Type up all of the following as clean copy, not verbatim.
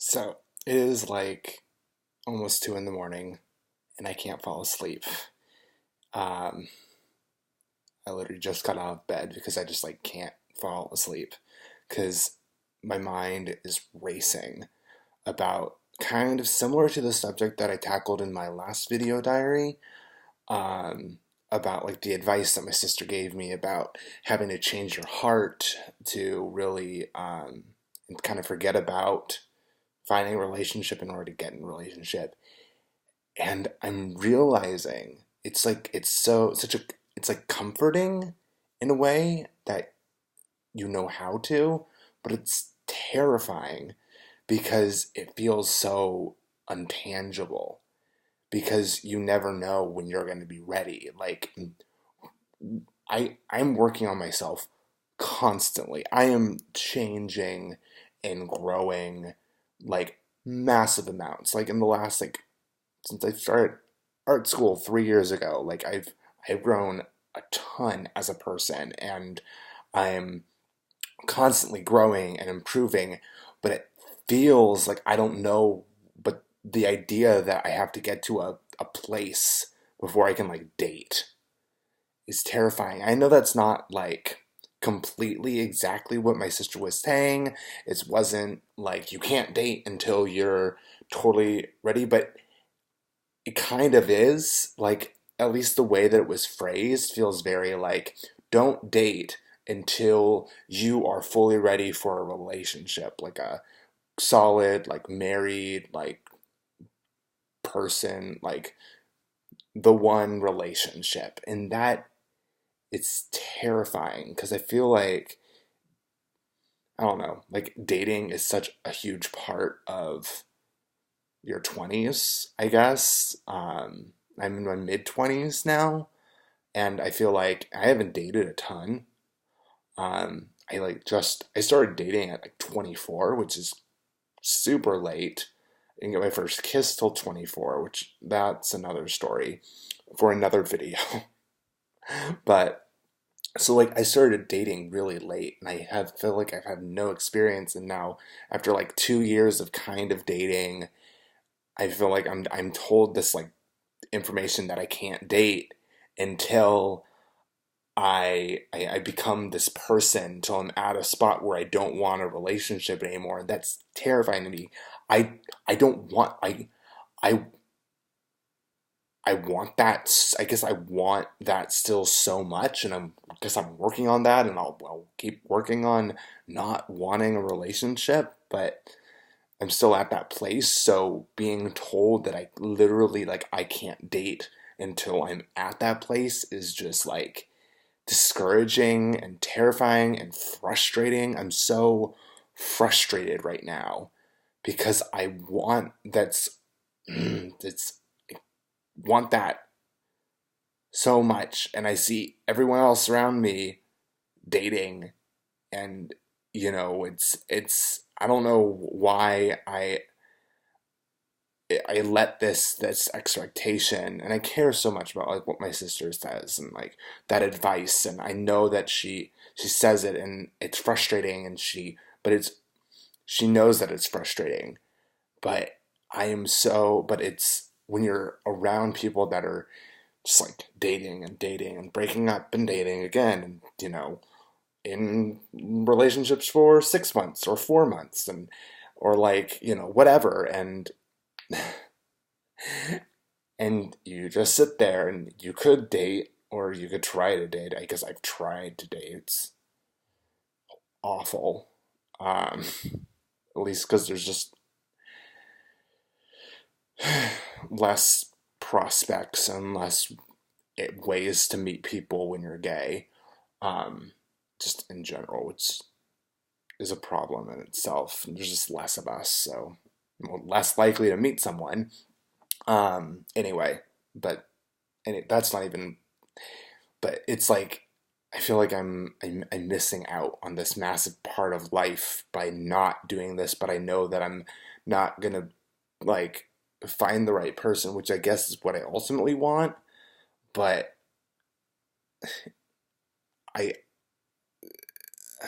So it is like almost 2 in the morning and I can't fall asleep. Um, I literally just got out of bed because I just can't fall asleep because my mind is racing about kind of similar to the subject that I tackled in my last video diary, um, about the advice that my sister gave me about having to change your heart to really kind of forget about finding a relationship in order to get in a relationship. And I'm realizing it's such a it's comforting in a way that you know how to, but it's terrifying because it feels so untangible because you never know when you're going to be ready. I'm working on myself constantly. I am changing and growing massive amounts. In the last since I started art school 3 years ago, I've grown a ton as a person, and I'm constantly growing and improving. But it feels like I don't know. But the idea that I have to get to a place before I can date is terrifying. I know that's not completely exactly what my sister was saying. It wasn't like you can't date until you're totally ready, but it kind of is. At least the way that it was phrased feels very don't date until you are fully ready for a relationship, like a solid, married, person, the one relationship. And that it's terrifying because I feel I don't know, dating is such a huge part of your 20s, I guess. I'm in my mid 20s now, and I feel like I haven't dated a ton. I started dating at 24, which is super late. I didn't get my first kiss till 24, which that's another story for another video. But so I started dating really late, and I have feel like I've had no experience, and now after 2 years of kind of dating, I feel like I'm told this information that I can't date until I become this person, until I'm at a spot where I don't want a relationship anymore. And that's terrifying to me. I don't want I I want that. I guess I want that still so much, and I guess I'm working on that, and I'll keep working on not wanting a relationship, but I'm still at that place. So being told that I literally I can't date until I'm at that place is just discouraging and terrifying and frustrating. I'm so frustrated right now because I want that's want that so much, and I see everyone else around me dating, and it's I don't know why I let this expectation, and I care so much about what my sister says and that advice, and I know that she says it and it's frustrating, and she knows that it's frustrating, but but it's when you're around people that are just dating and dating and breaking up and dating again, and in relationships for 6 months or 4 months, and or whatever, and you just sit there, and you could date or you could try to date. I guess I've tried to date. It's awful. At least because there's just less prospects and less ways to meet people when you're gay. Um, just in general, which is a problem in itself. There's just less of us, so we're less likely to meet someone. Anyway, but that's not even. But it's I feel like I'm missing out on this massive part of life by not doing this. But I know that I'm not gonna like find the right person, which I guess is what I ultimately want. But I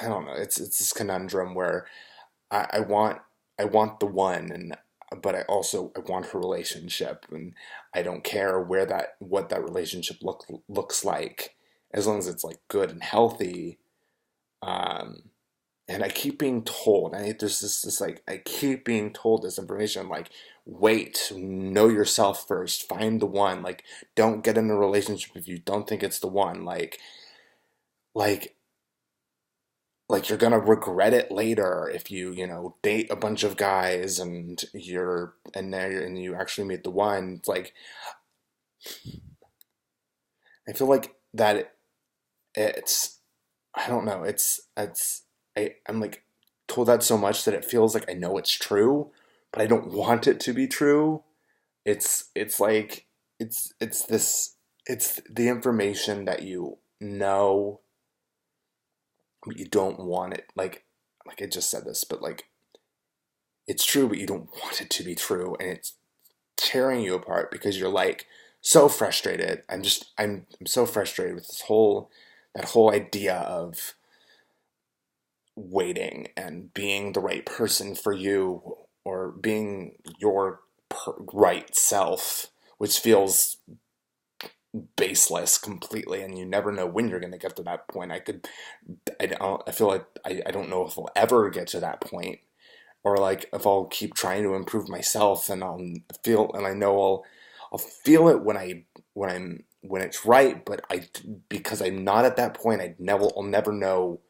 I don't know. It's this conundrum where I want I want the one, and but I want a relationship, and I don't care what that relationship looks like, as long as it's like good and healthy. Um, and I keep being told, there's this like I keep being told this information, like, wait, know yourself first, find the one, like, don't get in a relationship if you don't think it's the one, like like you're gonna regret it later if you date a bunch of guys and you actually meet the one. It's like, I feel like that it's I don't know, I'm like told that so much that it feels like I know it's true, but I don't want it to be true. It's like it's the information that but you don't want it, like I just said this, but like it's true, but you don't want it to be true, and it's tearing you apart because you're like so frustrated. I'm so frustrated with that whole idea of waiting and being the right person for you, or being your right self, which feels baseless completely, and you never know when you're going to get to that point. I feel like I don't know if I'll ever get to that point, or like if I'll keep trying to improve myself, and I know I'll feel it when it's right, but because I'm not at that point, I'll never know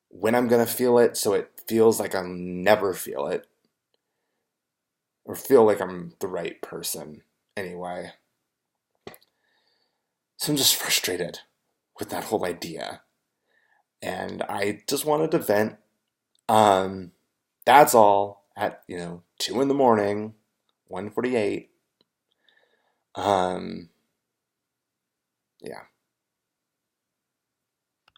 when I'm gonna feel it, so it feels like I'll never feel it, or feel like I'm the right person anyway. So I'm just frustrated with that whole idea, and I just wanted to vent. Um, that's all at 2 in the morning, 1:48. Um, yeah.